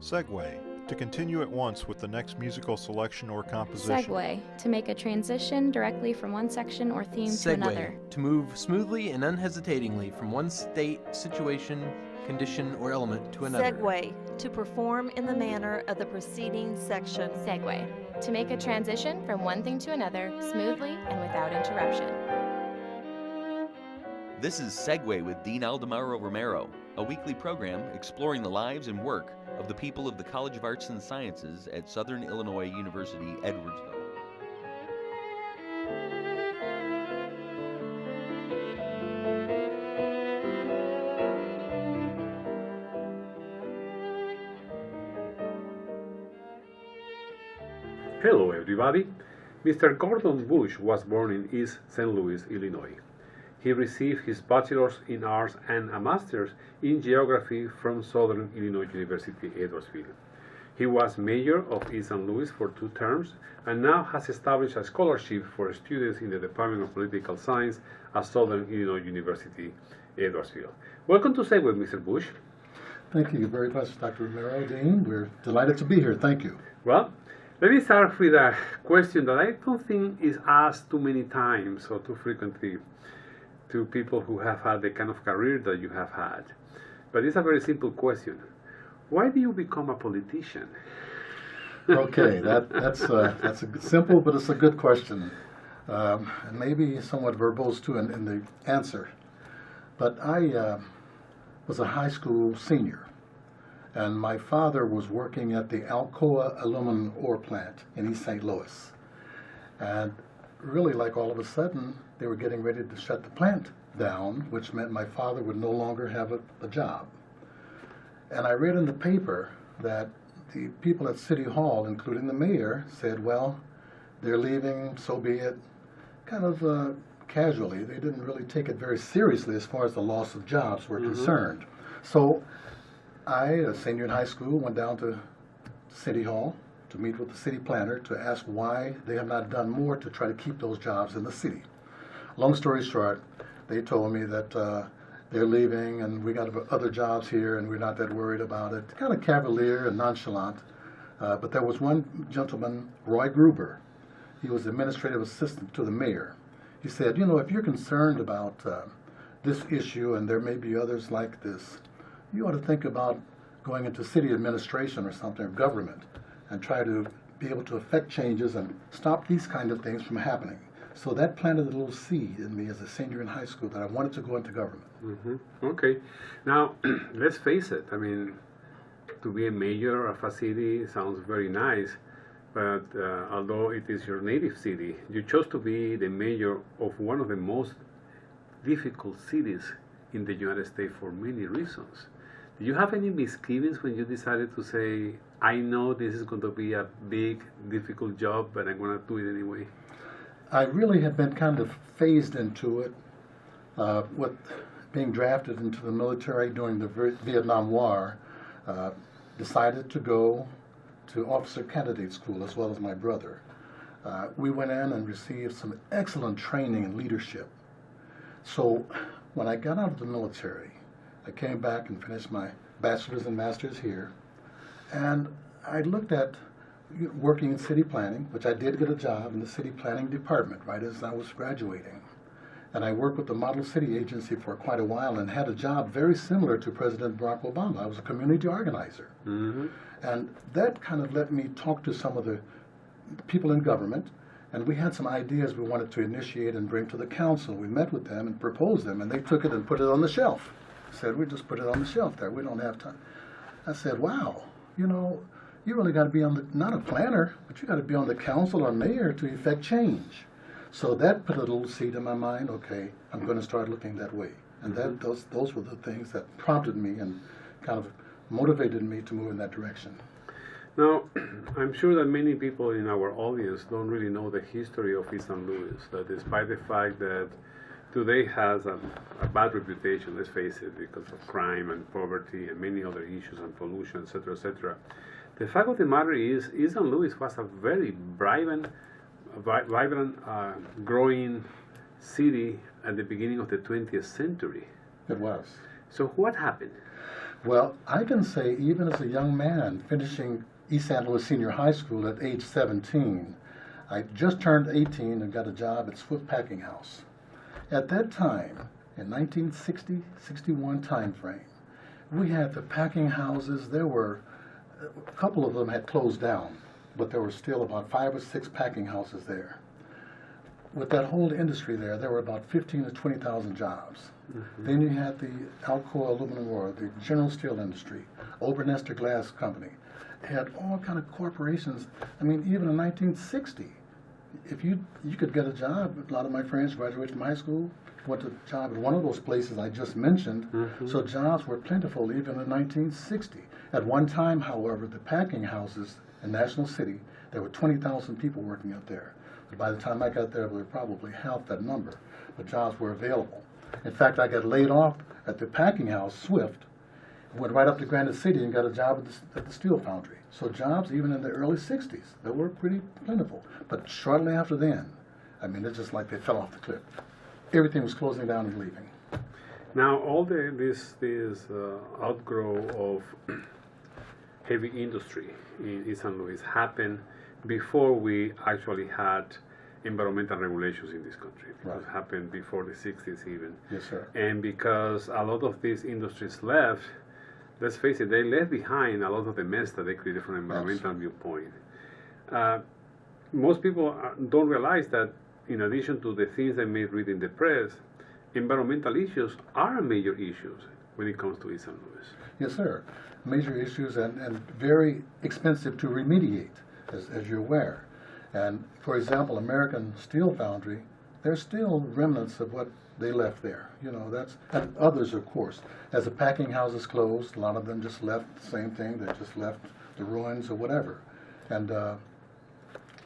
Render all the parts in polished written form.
Segue. To continue at once with the next musical selection or composition. Segue. To make a transition directly from one section or theme to another. To move smoothly and unhesitatingly from one state, situation, condition, or element to another. Segue. To perform in the manner of the preceding section. Segue. To make a transition from one thing to another smoothly and without interruption. This is Segue with Dean Aldemaro Romero, a weekly program exploring the lives and work of the people of the College of Arts and Sciences at Southern Illinois University, Edwardsville. Hello everybody. Mr. Gordon Bush was born in East St. Louis, Illinois. He received his bachelor's in arts and a master's in geography from Southern Illinois University, Edwardsville. He was mayor of East St. Louis for 2 terms and now has established a scholarship for students in the Department of Political Science at Southern Illinois University, Edwardsville. Welcome to Segue, Mr. Bush. Thank you very much, Dr. Romero, Dean. We're delighted to be here. Thank you. Well, let me start with a question that I don't think is asked too many times or too frequently to people who have had the kind of career that you have had. But it's a very simple question. Why do you become a politician? Okay, that's a simple, but it's a good question. And maybe somewhat verbose too in the answer. But I was a high school senior, and my father was working at the Alcoa aluminum ore plant in East St. Louis. And really, like all of a sudden, they were getting ready to shut the plant down, which meant my father would no longer have a job. And I read in the paper that the people at City Hall, including the mayor, said, well, they're leaving, so be it, kind of casually. They didn't really take it very seriously as far as the loss of jobs were concerned. So I, a senior in high school, went down to City Hall to meet with the city planner to ask why they have not done more to try to keep those jobs in the city. Long story short, they told me that they're leaving and we got other jobs here and we're not that worried about it. Kind of cavalier and nonchalant. But there was one gentleman, Roy Gruber. He was administrative assistant to the mayor. He said, you know, if you're concerned about this issue, and there may be others like this, you ought to think about going into city administration or something, or government, and try to be able to affect changes and stop these kind of things from happening. So that planted a little seed in me as a senior in high school that I wanted to go into government. Okay. Now, let's face it. I mean, to be a mayor of a city sounds very nice, but although it is your native city, you chose to be the mayor of one of the most difficult cities in the United States for many reasons. Do you have any misgivings when you decided to say, I know this is going to be a big, difficult job, but I'm going to do it anyway? I really had been kind of phased into it with being drafted into the military during the Vietnam War. Decided to go to officer candidate school as well as my brother. We went in and received some excellent training in leadership. So when I got out of the military, I came back and finished my bachelor's and master's here. And I looked at working in city planning, which I did get a job in the city planning department right as I was graduating. And I worked with the Model City Agency for quite a while and had a job very similar to President Barack Obama. I was a community organizer. And that kind of let me talk to some of the people in government, and we had some ideas we wanted to initiate and bring to the council. We met with them and proposed them, and they took it and put it on the shelf. Said, we just put it on the shelf there. We don't have time. I said, wow, you know, you really got to be on the, not a planner, but you got to be on the council or mayor to effect change. So that put a little seed in my mind, okay, I'm going to start looking that way. And that those were the things that prompted me and kind of motivated me to move in that direction. Now, I'm sure that many people in our audience don't really know the history of East St. Louis, that despite the fact that today has a bad reputation, let's face it, because of crime and poverty and many other issues and pollution, etc., the fact of the matter is East St. Louis was a very vibrant, growing city at the beginning of the 20th century. It was. So what happened? Well, I can say even as a young man finishing East St. Louis Senior High School at age 17, I just turned 18 and got a job at Swift Packing House. At that time, in 1960, 61 time frame, we had the packing houses. There were, a couple of them had closed down, but there were still about 5 or 6 packing houses there. With that whole industry there were about 15 to 20,000 jobs. Then you had the Alcoa Aluminum Ore, the General Steel Industry, Obernestor Glass Company. It had all kind of corporations. I mean, even in 1960, if you could get a job. A lot of my friends graduated from high school, went to a job at one of those places I just mentioned. So jobs were plentiful even in 1960. At one time, however, the packing houses in National City, there were 20,000 people working out there. But by the time I got there, there were probably half that number. But jobs were available. In fact, I got laid off at the packing house, Swift, went right up to Granite City and got a job at the steel foundry. So jobs, even in the early 60s, they were pretty plentiful. But shortly after then, I mean, it's just like they fell off the cliff. Everything was closing down and leaving. Now, all this outgrow of heavy industry in East St. Louis happened before we actually had environmental regulations in this country. Right. It happened before the 60s even. Yes, sir. And because a lot of these industries left, let's face it, they left behind a lot of the mess that they created from an environmental viewpoint. Most people don't realize that in addition to the things they may read in the press, environmental issues are major issues when it comes to East St. Louis. Yes, sir. Major issues and very expensive to remediate, as you're aware. And for example, American Steel Foundry, there's still remnants of what they left there. You know, and others, of course. As the packing houses closed, a lot of them just left the same thing. They just left the ruins or whatever. And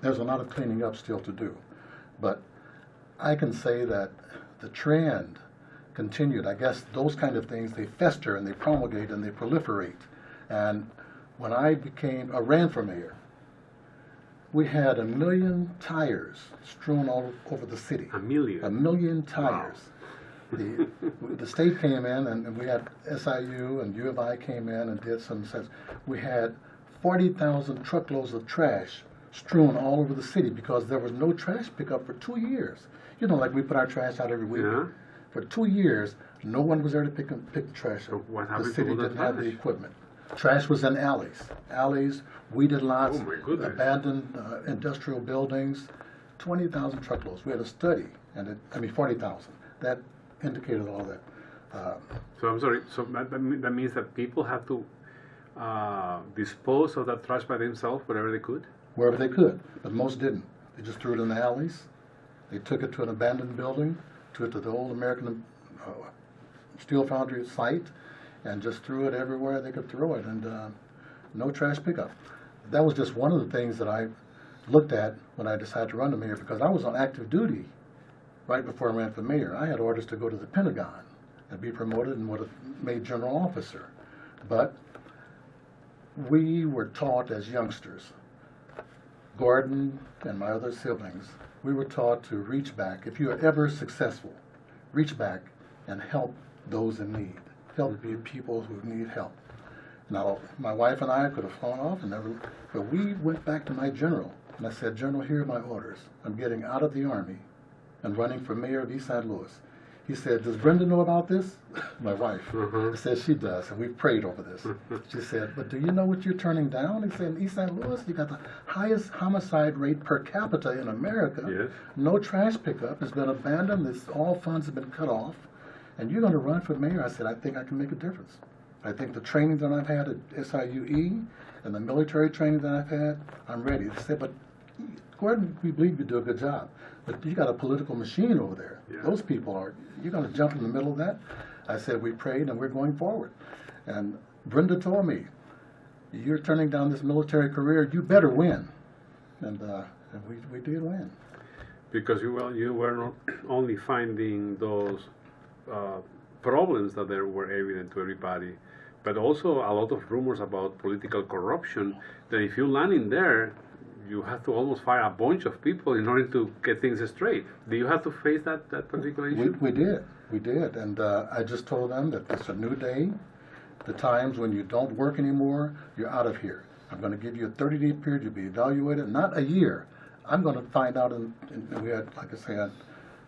there's a lot of cleaning up still to do. But I can say that the trend continued. I guess those kind of things, they fester and they promulgate and they proliferate. And when I ran for mayor, we had 1 million tires strewn all over the city. 1 million? 1 million tires. Wow. The state came in, and we had SIU and U of I came in and did some sense. We had 40,000 truckloads of trash strewn all over the city because there was no trash pickup for 2 years. You know, like we put our trash out every week. Yeah. For 2 years, no one was there to pick the trash So up. what The happened city to all the didn't have the trash? equipment. Trash was in alleys, weeded lots, Oh my goodness. abandoned industrial buildings, 20,000 truckloads. We had a study, 40,000. That indicated all that. So I'm sorry, so that means that people have to dispose of that trash by themselves wherever they could? Wherever they could, but most didn't. They just threw it in the alleys. They took it to an abandoned building, to the old American Steel Foundry site, and just threw it everywhere they could throw it, and no trash pickup. That was just one of the things that I looked at when I decided to run for mayor, because I was on active duty right before I ran for mayor. I had orders to go to the Pentagon and be promoted and would have made general officer. But we were taught as youngsters, Gordon and my other siblings, we were taught to reach back. If you are ever successful, reach back and help those in need. Help people who need help. Now, my wife and I could have flown off but we went back to my general, and I said, General, here are my orders. I'm getting out of the Army and running for mayor of East St. Louis. He said, does Brenda know about this? My wife. I said, she does, and we prayed over this. She said, but do you know what you're turning down? He said, in East St. Louis, you got the highest homicide rate per capita in America. Yes. No trash pickup has been abandoned. All funds have been cut off. And you're going to run for mayor? I said, I think I can make a difference. I think the training that I've had at SIUE and the military training that I've had, I'm ready. They said, but Gordon, we believe you do a good job. But you got a political machine over there. Yeah. Those people you're going to jump in the middle of that? I said, we prayed and we're going forward. And Brenda told me, you're turning down this military career, you better win. And we did win. Because you were not only finding those problems that there were evident to everybody, but also a lot of rumors about political corruption, that if you land in there, you have to almost fire a bunch of people in order to get things straight. Do you have to face that particular issue? We did. And I just told them that it's a new day. the times when you don't work anymore, you're out of here. I'm going to give you a 30-day period. You'll be evaluated, not a year. I'm going to find out, and we had, like I said,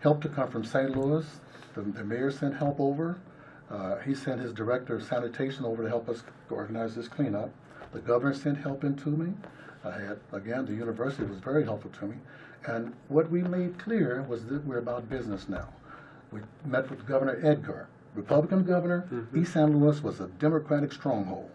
help to come from St. Louis. The mayor sent help over. He sent his director of sanitation over to help us organize this cleanup. The governor sent help into me. I had, again, the university was very helpful to me. And what we made clear was that we're about business now. We met with Governor Edgar, Republican governor. East St. Louis was a Democratic stronghold.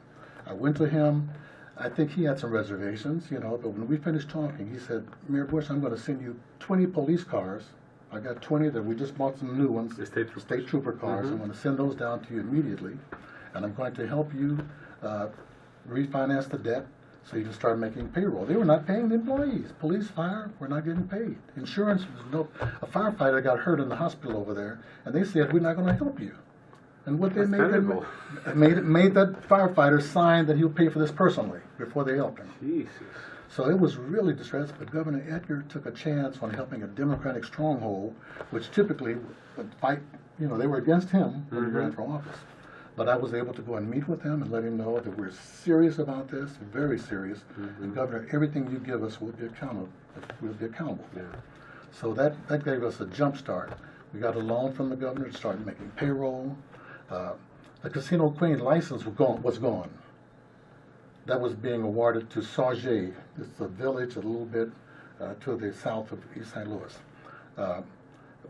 I went to him. I think he had some reservations, but when we finished talking, he said, Mayor Bush, I'm going to send you 20 police cars. I got 20 that we just bought some new ones, The state trooper cars. I'm going to send those down to you immediately, and I'm going to help you refinance the debt so you can start making payroll. They were not paying the employees. Police, fire, were not getting paid. Insurance was no. A firefighter got hurt in the hospital over there, and they said, we're not going to help you. And what they made that firefighter sign that he'll pay for this personally before they helped him. Jesus. So it was really distressing, but Governor Edgar took a chance on helping a Democratic stronghold, which typically would fight, they were against him when he ran for office. But I was able to go and meet with him and let him know that we're serious about this, very serious, and Governor, everything you give us will be accountable. Yeah. So that gave us a jump start. We got a loan from the governor to start making payroll. The Casino Queen license was gone. That was being awarded to Sauget. It's a village a little bit to the south of East St. Louis.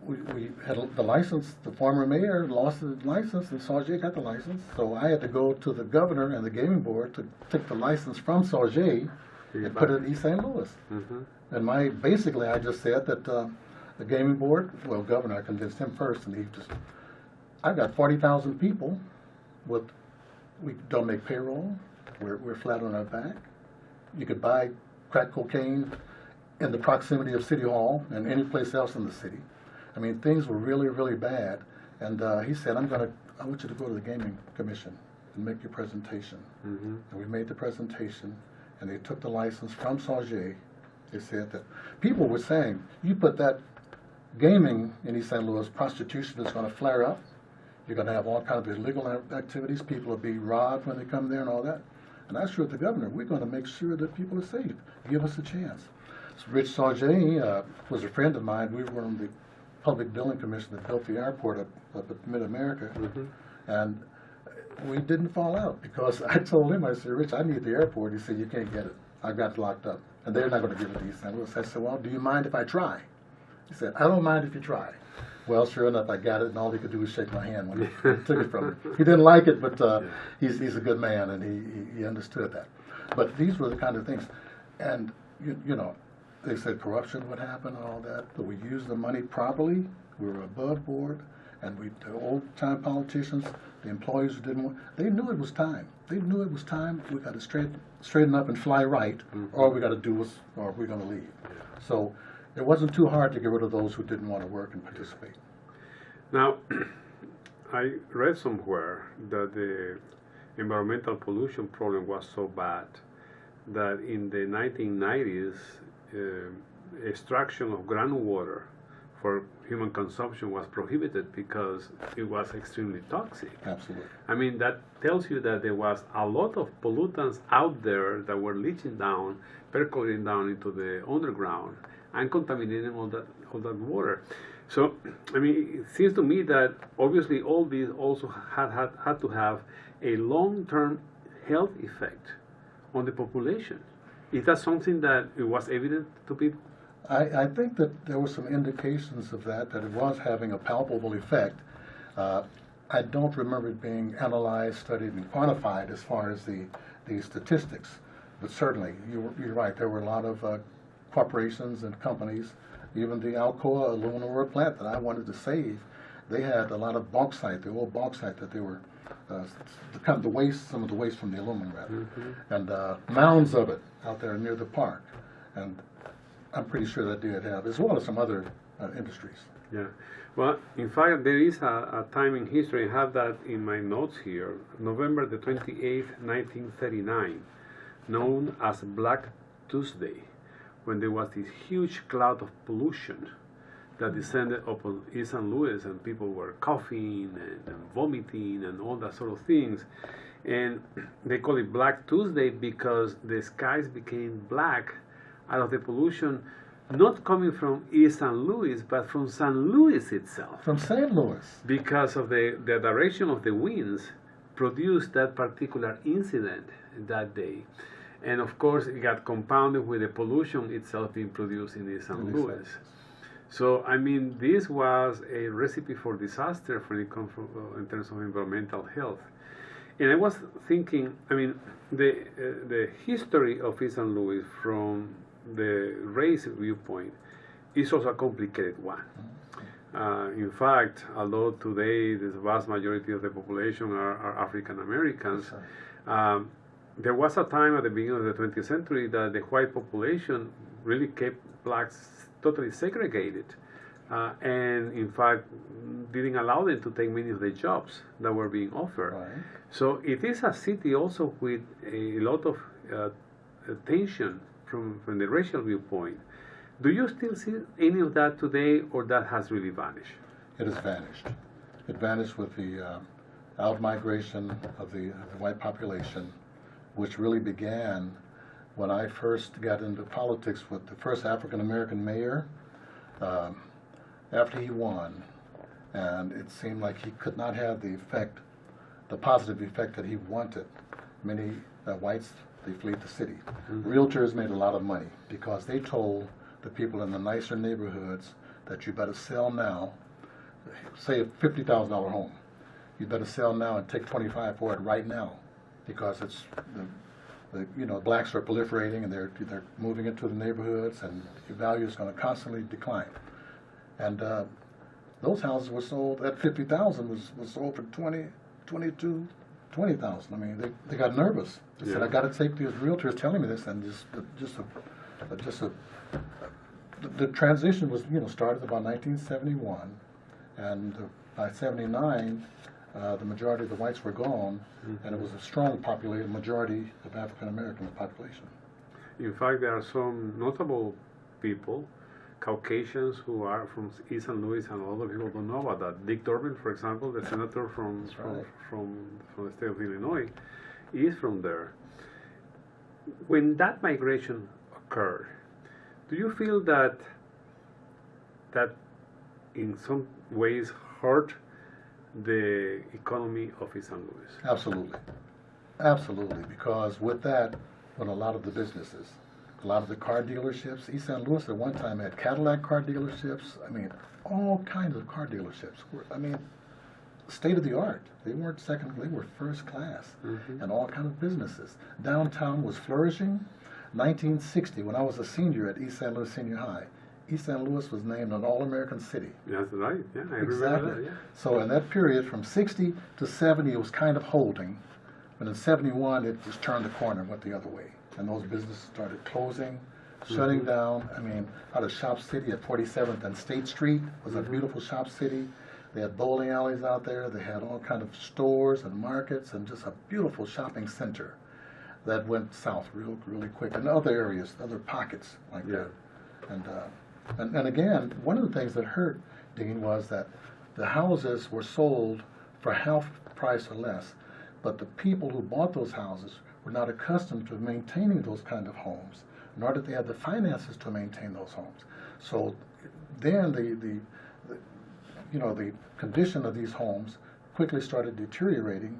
We had the license. The former mayor lost the license, and Sauget got the license. So I had to go to the governor and the gaming board to take the license from Sauget and put it in East St. Louis. And basically, I just said that the gaming board, well, governor, I convinced him first, and he just, I've got 40,000 people we don't make payroll. We're flat on our back. You could buy crack cocaine in the proximity of City Hall and any place else in the city. I mean, things were really, really bad. And he said, I want you to go to the Gaming Commission and make your presentation. And we made the presentation, and they took the license from Sauget. They said that people were saying, you put that gaming in East St. Louis, prostitution is going to flare up. You're going to have all kinds of illegal activities. People will be robbed when they come there and all that. And I assured the governor, we're going to make sure that people are safe. Give us a chance. So Rich Sauget was a friend of mine. We were on the Public Building Commission that built the airport up at Mid-America. And we didn't fall out because I told him, I said, Rich, I need the airport. He said, you can't get it. I got locked up. And they're not going to give it to East St. Louis. I said, well, do you mind if I try? He said, I don't mind if you try. Well, sure enough, I got it, and all he could do was shake my hand when he took it from me. He didn't like it, but he's a good man, and he understood that. But these were the kind of things. And, they said corruption would happen and all that, but we used the money properly. We were above board, and the old-time politicians, the employees who didn't want, they knew it was time. They knew it was time. We got to straighten up and fly right, or we got to or we're going to leave. So it wasn't too hard to get rid of those who didn't want to work and participate. Now, I read somewhere that the environmental pollution problem was so bad that in the 1990s, extraction of groundwater for human consumption was prohibited because it was extremely toxic. Absolutely. I mean, that tells you that there was a lot of pollutants out there that were leaching down, percolating down into the underground and contaminating all that water. So, I mean, it seems to me that obviously all these also had to have a long-term health effect on the population. Is that something that it was evident to people? I think that there were some indications of that it was having a palpable effect. I don't remember it being analyzed, studied, and quantified as far as the statistics, but certainly, you're right, there were a lot of corporations and companies, even the Alcoa aluminum ore plant that I wanted to save, they had a lot of bauxite, the old bauxite that they were, some of the waste from the aluminum rather, and mounds of it out there near the park. And I'm pretty sure that did have, as well as some other industries. Yeah. Well, in fact, there is a time in history, I have that in my notes here, November the 28th, 1939, known as Black Tuesday, when there was this huge cloud of pollution that descended upon East St. Louis, and people were coughing and vomiting and all that sort of things. And they call it Black Tuesday because the skies became black out of the pollution, not coming from East St. Louis, but from St. Louis itself. From St. Louis. Because of the direction of the winds produced that particular incident that day. And of course, it got compounded with the pollution itself being produced in East St. Louis. So, I mean, this was a recipe for disaster when it comes in terms of environmental health. And I was thinking, I mean, the history of East St. Louis from the race viewpoint is also a complicated one. In fact, although today the vast majority of the population are African Americans, there was a time at the beginning of the 20th century that the white population really kept blacks totally segregated, and in fact didn't allow them to take many of the jobs that were being offered. Right. So it is a city also with a lot of tension from the racial viewpoint. Do you still see any of that today, or that has really vanished? It has vanished. It vanished with the out-migration of the white population, which really began when I first got into politics with the first African-American mayor. After he won, and it seemed like he could not have the positive effect that he wanted. Many whites, they fled the city. Realtors made a lot of money because they told the people in the nicer neighborhoods that you better sell now. Say a $50,000 home, you better sell now and take $25,000 for it right now, because it's blacks are proliferating and they're moving into the neighborhoods, and the value is going to constantly decline. And those houses were sold at $50,000 was sold for $20,000. I mean, they got nervous. They said, "I got to take these realtors telling me this," and the transition was started about 1971, and by '79. The majority of the whites were gone, and it was a strong populated majority of African American population. In fact, there are some notable people, Caucasians, who are from East St. Louis, and a lot of people don't know about that. Dick Durbin, for example, the senator from the state of Illinois, is from there. When that migration occurred, do you feel that in some ways hurt the economy of East St. Louis? Absolutely, because with that went a lot of the businesses, a lot of the car dealerships. East St. Louis at one time had Cadillac car dealerships. I mean, all kinds of car dealerships. State of the art. They weren't second, they were first class, and all kinds of businesses. Downtown was flourishing. 1960, when I was a senior at East St. Louis Senior High, East St. Louis was named an All-American City. That's right. Yeah, I Exactly. remember that. Yeah. So in that period, from 60 to 70, it was kind of holding. But in 71, it just turned the corner and went the other way. And those businesses started closing, shutting down. I mean, out of Shop City at 47th and State Street was a beautiful shop city. They had bowling alleys out there. They had all kind of stores and markets and just a beautiful shopping center that went south really quick. And other areas, other pockets like that. And again, one of the things that hurt, Dean, was that the houses were sold for half price or less, but the people who bought those houses were not accustomed to maintaining those kind of homes, nor did they have the finances to maintain those homes. So then the condition of these homes quickly started deteriorating.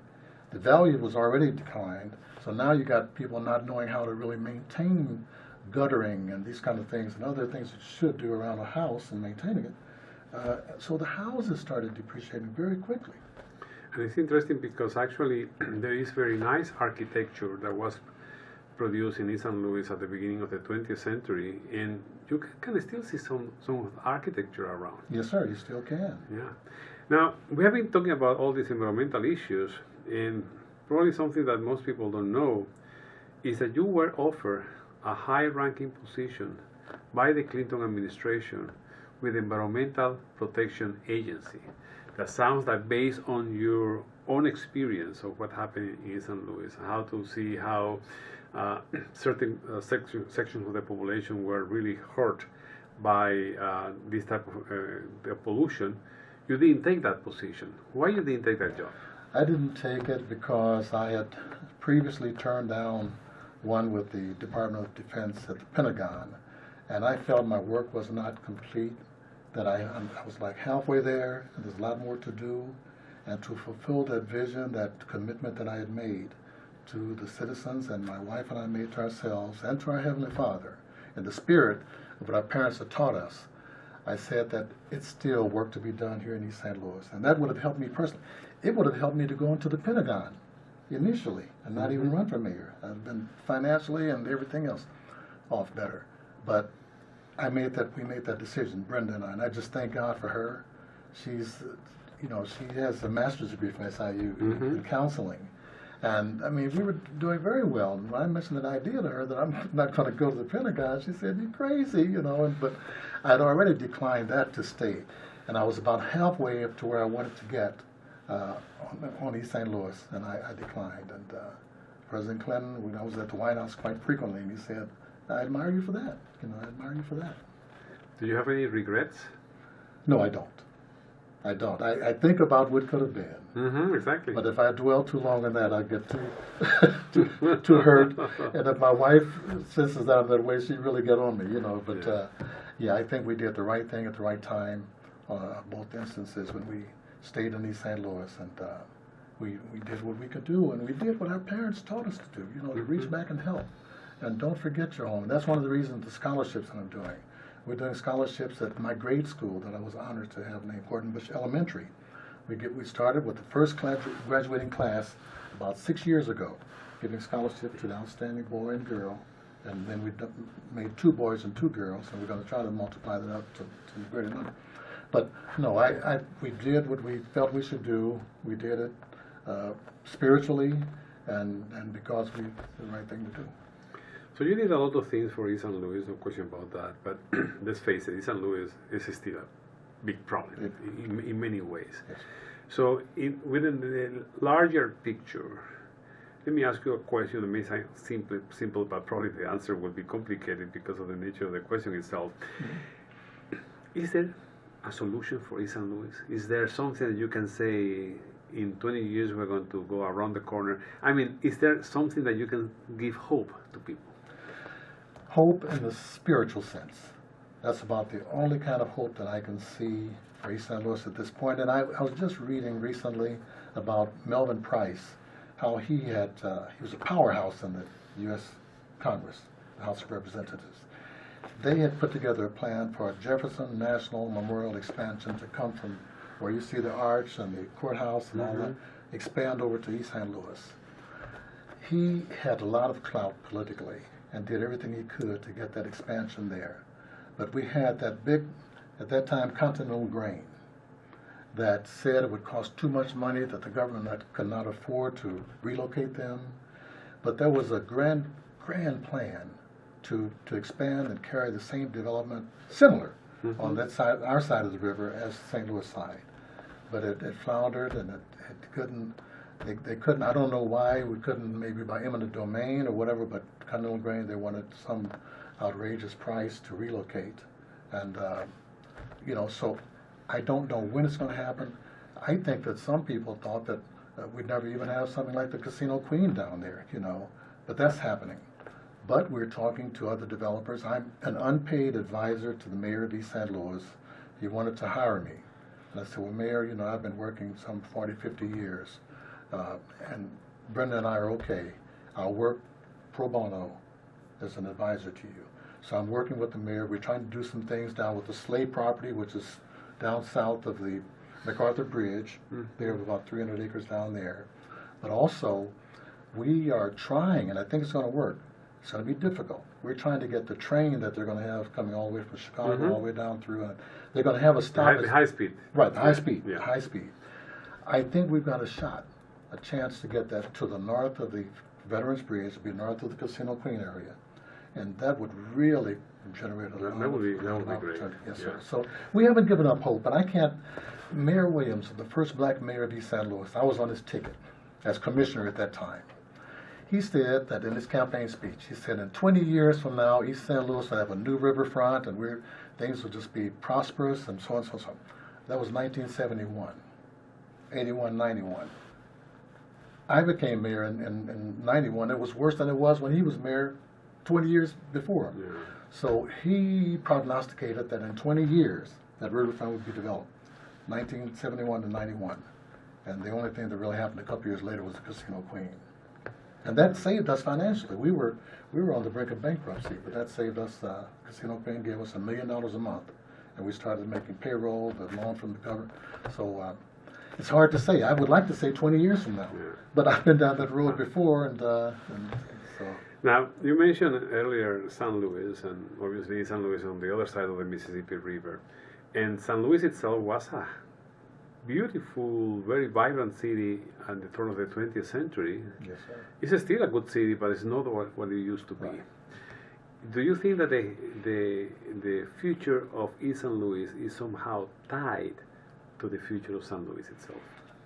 The value was already declined, so now you got people not knowing how to really maintain guttering and these kind of things and other things that you should do around a house and maintaining it. So the houses started depreciating very quickly. And it's interesting because actually there is very nice architecture that was produced in East St. Louis at the beginning of the 20th century, and you can still see some of the architecture around. Yes, sir, you still can. Yeah. Now, we have been talking about all these environmental issues, and probably something that most people don't know is that you were offered a high-ranking position by the Clinton administration with the Environmental Protection Agency. That sounds like, based on your own experience of what happened in St. Louis, how to see how certain sections of the population were really hurt by this type of pollution, you didn't take that position. Why you didn't take that job? I didn't take it because I had previously turned down one with the Department of Defense at the Pentagon, and I felt my work was not complete, that I was like halfway there, and there's a lot more to do, and to fulfill that vision, that commitment that I had made to the citizens, and my wife and I made to ourselves and to our Heavenly Father, in the spirit of what our parents had taught us, I said that it's still work to be done here in East St. Louis, and that would have helped me personally. It would have helped me to go into the Pentagon initially and not even run for mayor. I've been financially and everything else off better. But we made that decision, Brenda and I just thank God for her. She's, she has a master's degree from SIU in counseling. And, I mean, we were doing very well. And when I mentioned that idea to her that I'm not going to go to the Pentagon, she said, "You're crazy," but I'd already declined that to stay. And I was about halfway up to where I wanted to get on East St. Louis, and I declined. And President Clinton, when I was at the White House quite frequently, and he said, "I admire you for that. I admire you for that." Do you have any regrets? No, I don't. I don't. I think about what could have been. Exactly. But if I dwell too long on that, I get too hurt. And if my wife senses out that way, she really get on me, But yeah, I think we did the right thing at the right time, both instances when we stayed in East St. Louis, and we did what we could do, and we did what our parents taught us to do, to reach back and help. And don't forget your home. And that's one of the reasons the scholarships that I'm doing. We're doing scholarships at my grade school that I was honored to have named Gordon Bush Elementary. We started with the first graduating class about 6 years ago, giving scholarships to the outstanding boy and girl, and then we made 2 boys and 2 girls, and we're going to try to multiply that up to a greater number. But no, we did what we felt we should do. We did it spiritually, and because we the right thing to do. So you did a lot of things for East St. Louis, no question about that. But let's face it, East St. Louis is still a big problem in many ways. Yes. So within the larger picture, let me ask you a question that may sound simple, but probably the answer will be complicated because of the nature of the question itself. Is there a solution for East St. Louis? Is there something that you can say, in 20 years we're going to go around the corner? I mean, is there something that you can give hope to people? Hope in the spiritual sense. That's about the only kind of hope that I can see for East St. Louis at this point. And I was just reading recently about Melvin Price, how he was a powerhouse in the U.S. Congress, the House of Representatives. They had put together a plan for a Jefferson National Memorial expansion to come from where you see the arch and the courthouse and all that, expand over to East St. Louis. He had a lot of clout politically and did everything he could to get that expansion there. But we had that big, at that time, Continental Grain that said it would cost too much money, that the government could not afford to relocate them. But there was a grand plan to expand and carry the same development, similar, on that side, our side of the river, as St. Louis side. But it floundered, and it couldn't. They couldn't. I don't know why we couldn't. Maybe by eminent domain or whatever. But Continental Grain, they wanted some outrageous price to relocate, and So I don't know when it's going to happen. I think that some people thought that we'd never even have something like the Casino Queen down there. But that's happening. But we're talking to other developers. I'm an unpaid advisor to the mayor of East St. Louis. He wanted to hire me. And I said, "Well, Mayor, I've been working some 40, 50 years. And Brenda and I are okay. I'll work pro bono as an advisor to you." So I'm working with the mayor. We're trying to do some things down with the Slay property, which is down south of the MacArthur Bridge. They have about 300 acres down there. But also, we are trying, and I think it's going to work. It's going to be difficult. We're trying to get the train that they're going to have coming all the way from Chicago all the way down through. And they're going to have a stop. The high speed. Right, the high speed. Yeah. High speed. I think we've got a chance to get that to the north of the Veterans Bridge, to be north of the Casino Queen area. And that would really generate a lot of that would be great. Yes, sir. So we haven't given up hope, but I can't. Mayor Williams, the first black mayor of East St. Louis, I was on his ticket as commissioner at that time. He said that in his campaign speech, he said, in 20 years from now, East St. Louis will have a new riverfront, and things will just be prosperous, and so on and so on. That was 1971, 81, 91. I became mayor in 91. It was worse than it was when he was mayor 20 years before. Yeah. So he prognosticated that in 20 years that riverfront would be developed, 1971 to 91. And the only thing that really happened a couple years later was the Casino Queen. And that saved us financially. We were on the brink of bankruptcy, but that saved us. Casino Queen gave us $1 million a month, and we started making payroll, the loan from the government. So it's hard to say. I would like to say 20 years from now, Yeah. but I've been down that road before, and so. Now, you mentioned earlier San Luis, and obviously San Luis on the other side of the Mississippi River. And San Luis itself was a beautiful, very vibrant city at the turn of the 20th century. Yes, sir. It's still a good city, but it's not what it used to be. Right. Do you think that the future of East San Luis is somehow tied to the future of San Luis itself?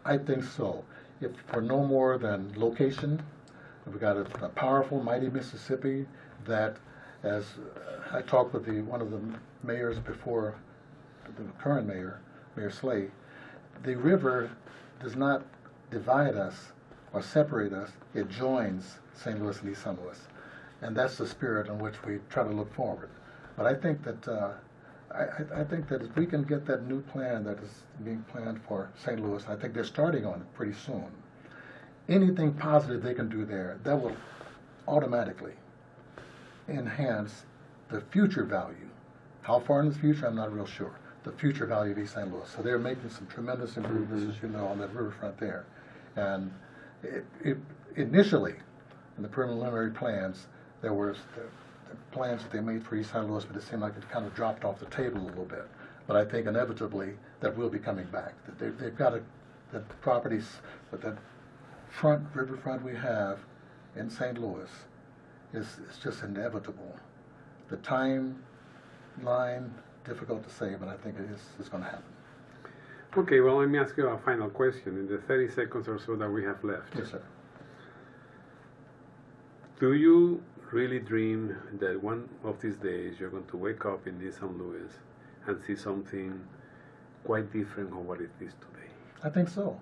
I think so. If for no more than location, we've got a powerful, mighty Mississippi that, as I talked with one of the mayors before, the current mayor, Mayor Slay, the river does not divide us or separate us. It joins St. Louis and East San Luis. And that's the spirit in which we try to look forward. But I think that I think that if we can get that new plan that is being planned for St. Louis, I think they're starting on it pretty soon. Anything positive they can do there, that will automatically enhance the future value. How far in the future, I'm not real sure. The future value of East St. Louis. So they're making some tremendous improvements, as you know, on that riverfront there. And initially, in the preliminary plans, there was the plans that they made for East St. Louis, but it seemed like it kind of dropped off the table a little bit. But I think inevitably that will be coming back. That they've got the properties, but that riverfront we have in St. Louis is just inevitable. The timeline, difficult to say, but I think it's going to happen. Okay, well, let me ask you a final question in the 30 seconds or so that we have left. Yes, sir. Do you really dream that one of these days you're going to wake up in East St. Louis and see something quite different from what it is today? I think so.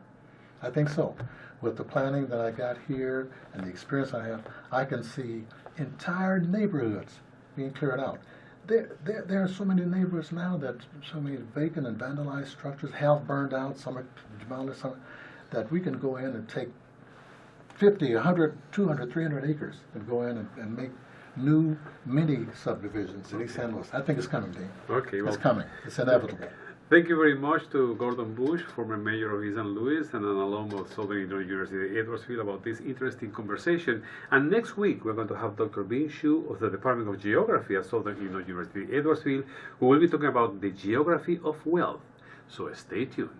I think so. With the planning that I got here and the experience I have, I can see entire neighborhoods being cleared out. There are so many neighborhoods now that so many vacant and vandalized structures, half burned out, some are demolished, that we can go in and take 50, 100, 200, 300 acres and go in and make new mini subdivisions in East St. Louis. I think it's coming, Dean. Okay, well, it's coming. It's inevitable. thank you very much to Gordon Bush, former mayor of East St. Louis and an alum of Southern Illinois University, Edwardsville, about this interesting conversation. And next week, we're going to have Dr. Bing Shu of the Department of Geography at Southern Illinois University, Edwardsville, who will be talking about the geography of wealth. So stay tuned.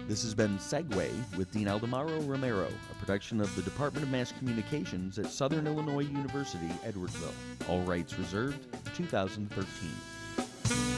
This has been Segway with Dean Aldemaro Romero, a production of the Department of Mass Communications at Southern Illinois University, Edwardsville. All rights reserved, 2013.